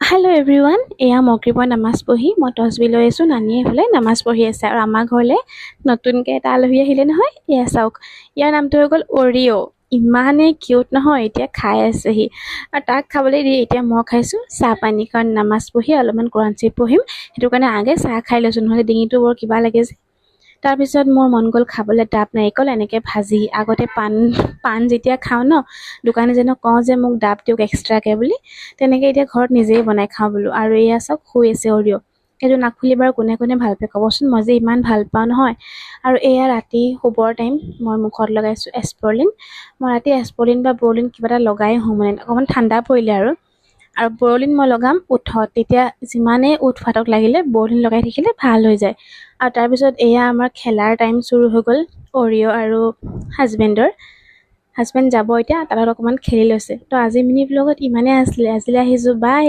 Hello' everyone, এয়া মগৰিবৰ নামাজ পঢ়ি মই তছবি লৈ আছোঁ। নানীয়ে এইফালে নামাজ পঢ়ি আছে আৰু আমাৰ ঘৰলৈ নতুনকৈ এটা আলহী আহিলে নহয়। এয়া চাওক, ইয়াৰ নামটো হৈ গ'ল অৰিঅ'। ইমানেই কিউট নহয়, এতিয়া খাই আছেহি আৰু তাক খাবলৈ দি এতিয়া মই খাইছোঁ চাহ পানী, কাৰণ নামাজ পঢ়ি অলপমান কোৰাণ চৰীফ পঢ়িম, সেইটো কাৰণে আগে চাহ খাই লৈছোঁ, নহ'লে ডিঙিটো বৰ কিবা লাগে যে। তাৰপিছত মোৰ মন গ'ল খাবলৈ ডাব নাৰিকল এনেকৈ ভাজি। আগতে পাণ যেতিয়া খাওঁ ন, দোকানীজনক কওঁ যে মোক ডাব দিয়ক এক্সট্ৰাকৈ বুলি, তেনেকৈ এতিয়া ঘৰত নিজেই বনাই খাওঁ বোলো। আৰু এয়া চাওক শুই আছে অৰিঅ'। সেইটো নাক ফুলি বাৰু কোনে কোনে ভাল পায় ক'বচোন, মই যে ইমান ভাল পাওঁ নহয়। আৰু এয়া ৰাতি শুবৰ টাইম, মই মুখত লগাইছোঁ এস্পলিন। মই ৰাতি এস্পলিন বা বৰলিন কিবা এটা লগাই শুওঁ, মানে অকণমান ঠাণ্ডা পৰিলে আৰু বৰলিন মই লগাম ওঠত, তেতিয়া যিমানেই ওঠ ফাটক লাগিলে বৰলিন লগাই থাকিলে ভাল হৈ যায়। আৰু তাৰপিছত এয়া আমাৰ খেলাৰ টাইম চুৰু হৈ গ'ল অৰিঅ' আৰু হাজবেণ্ড যাব এতিয়া, তাৰ লগত অকণমান খেলি লৈছে। তো আজি মিনি ব্লগত ইমানেই আছিলে। আজিলৈ আহিছোঁ, বাই।